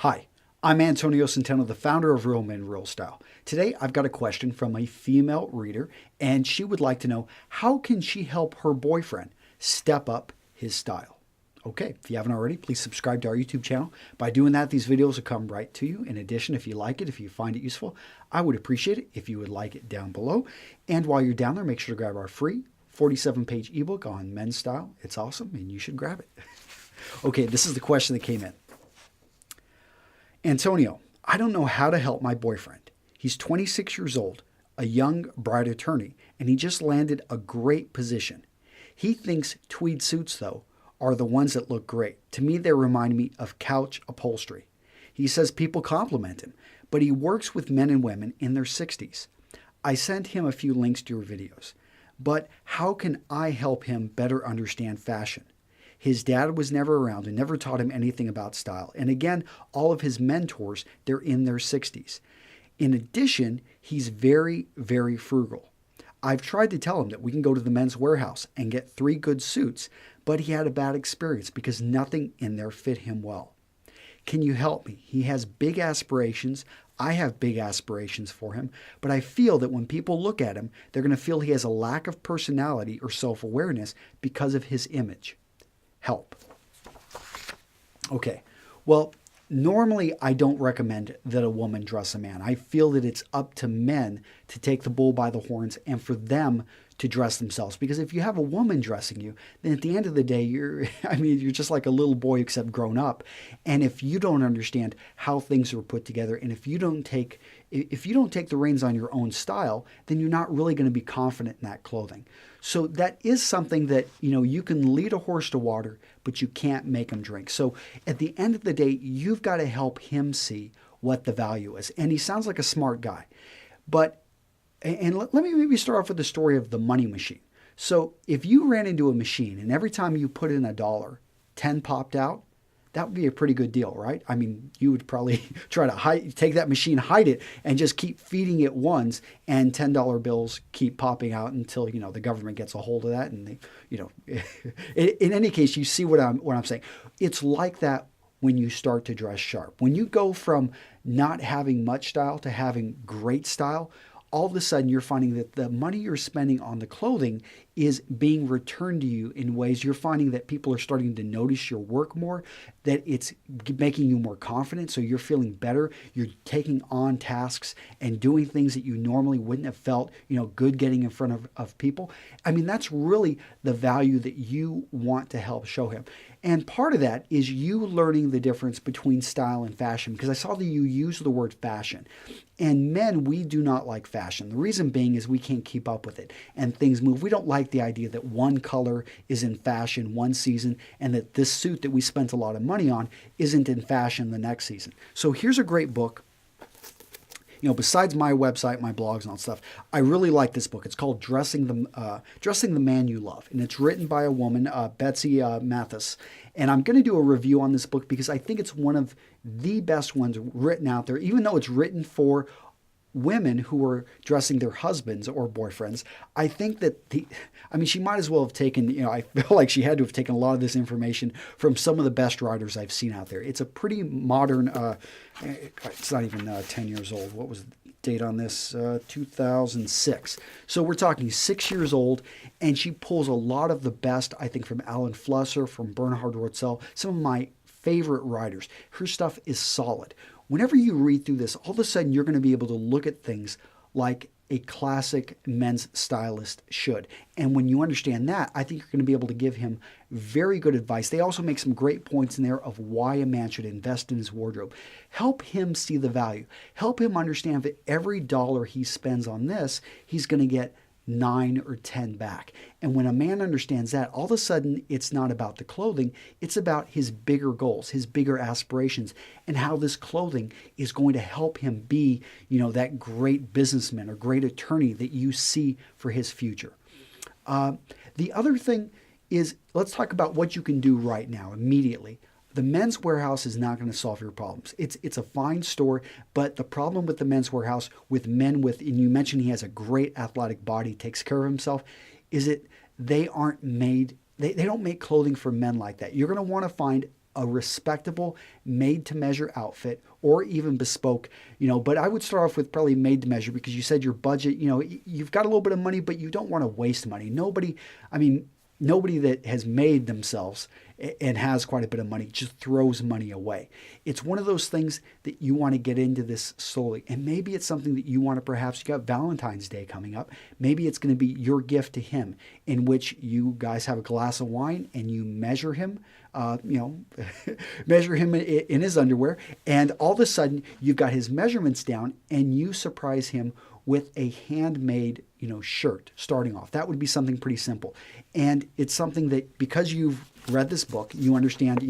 Hi, I'm Antonio Centeno, the founder of Real Men Real Style. Today I've got a question from a female reader, and she would like to know how can she help her boyfriend step up his style? Okay, if you haven't already, please subscribe to our YouTube channel. By doing that, these videos will come right to you. In addition, if you like it, if you find it useful, I would appreciate it if you would like it down below. And while you're down there, make sure to grab our free 47-page ebook on men's style. It's awesome, and you should grab it. Okay, this is the question that came in. Antonio, I don't know how to help my boyfriend. He's 26 years old, a young bride attorney, and he just landed a great position. He thinks tweed suits, though, are the ones that look great. To me, they remind me of couch upholstery. He says people compliment him, but he works with men and women in their 60s. I sent him a few links to your videos, but how can I help him better understand fashion? His dad was never around and never taught him anything about style. And again, all of his mentors, they're in their 60s. In addition, he's very, very frugal. I've tried to tell him that we can go to the Men's Warehouse and get 3 good suits, but he had a bad experience because nothing in there fit him well. Can you help me? He has big aspirations. I have big aspirations for him, but I feel that when people look at him, they're going to feel he has a lack of personality or self-awareness because of his image. Help. Okay, well, normally I don't recommend that a woman dress a man. I feel that it's up to men to take the bull by the horns and for them to dress themselves. Because if you have a woman dressing you, then at the end of the day, you're just like a little boy except grown up. And if you don't understand how things are put together, and if you don't take the reins on your own style, then you're not really going to be confident in that clothing. So that is something that, you can lead a horse to water, but you can't make him drink. So at the end of the day, you've got to help him see what the value is. And he sounds like a smart guy. And let me maybe start off with the story of the money machine. So if you ran into a machine and every time you put in $1, 10 popped out, that would be a pretty good deal, right? I mean, you would probably try to take that machine, hide it, and just keep feeding it ones, and $10 bills keep popping out until the government gets a hold of that. And in any case, you see what I'm saying. It's like that when you start to dress sharp. When you go from not having much style to having great style, all of a sudden you're finding that the money you're spending on the clothing is being returned to you in ways you're finding that people are starting to notice your work more, that it's making you more confident, so you're feeling better. You're taking on tasks and doing things that you normally wouldn't have felt, good getting in front of people. I mean, that's really the value that you want to help show him. And part of that is you learning the difference between style and fashion, because I saw that you use the word fashion. And men, we do not like fashion. The reason being is we can't keep up with it and things move. We don't like the idea that one color is in fashion one season and that this suit that we spent a lot of money on isn't in fashion the next season. So here's a great book. Besides my website, my blogs and all that stuff, I really like this book. It's called Dressing the Man You Love. And it's written by a woman, Betsy Mathis. And I'm going to do a review on this book because I think it's one of the best ones written out there, even though it's written for women who are dressing their husbands or boyfriends. I think that she might as well have taken, I feel like she had to have taken a lot of this information from some of the best writers I've seen out there. It's a pretty modern, it's not even 10 years old. What was the date on this? 2006. So we're talking 6 years old, and she pulls a lot of the best, I think, from Alan Flusser, from Bernhard Rotzel, some of my favorite writers. Her stuff is solid. Whenever you read through this, all of a sudden you're going to be able to look at things like a classic men's stylist should. And when you understand that, I think you're going to be able to give him very good advice. They also make some great points in there of why a man should invest in his wardrobe. Help him see the value. Help him understand that every dollar he spends on this, he's going to get 9 or 10 back. And when a man understands that, all of a sudden it's not about the clothing, it's about his bigger goals, his bigger aspirations, and how this clothing is going to help him be, that great businessman or great attorney that you see for his future. The other thing is, let's talk about what you can do right now, immediately. The Men's Warehouse is not going to solve your problems. It's a fine store, but the problem with the Men's Warehouse with men with, and you mentioned he has a great athletic body, takes care of himself, is that they aren't made, they don't make clothing for men like that. You're going to want to find a respectable made-to-measure outfit or even bespoke, but I would start off with probably made-to-measure because you said your budget, you've got a little bit of money, but you don't want to waste money. Nobody that has made themselves and has quite a bit of money just throws money away. It's one of those things that you want to get into this slowly. And maybe it's something that you want to perhaps, you got Valentine's Day coming up. Maybe it's going to be your gift to him in which you guys have a glass of wine and you measure him, measure him in his underwear. And all of a sudden you've got his measurements down and you surprise him with a handmade, shirt starting off. That would be something pretty simple. And it's something that because you've read this book, you understand,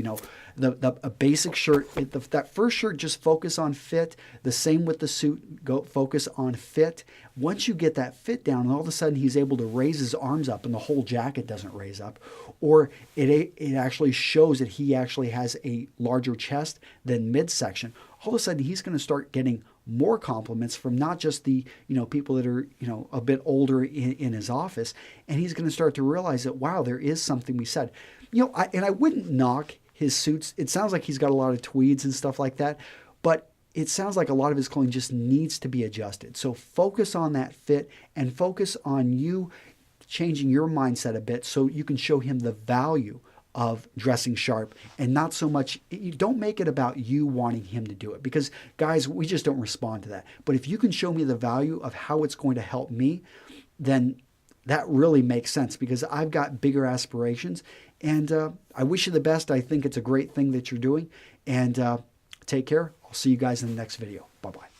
a basic shirt, that first shirt, just focus on fit. The same with the suit, go focus on fit. Once you get that fit down, and all of a sudden he's able to raise his arms up and the whole jacket doesn't raise up, or it actually shows that he actually has a larger chest than midsection, all of a sudden he's going to start getting more compliments from not just the people that are a bit older in his office, and he's going to start to realize that, wow, there is something we said. I wouldn't knock his suits. It sounds like he's got a lot of tweeds and stuff like that, but it sounds like a lot of his clothing just needs to be adjusted. So focus on that fit and focus on you changing your mindset a bit so you can show him the value of dressing sharp, and not so much, you don't make it about you wanting him to do it, because guys, we just don't respond to that. But if you can show me the value of how it's going to help me, then that really makes sense, because I've got bigger aspirations, and I wish you the best. I think it's a great thing that you're doing, and take care. I'll see you guys in the next video. Bye-bye.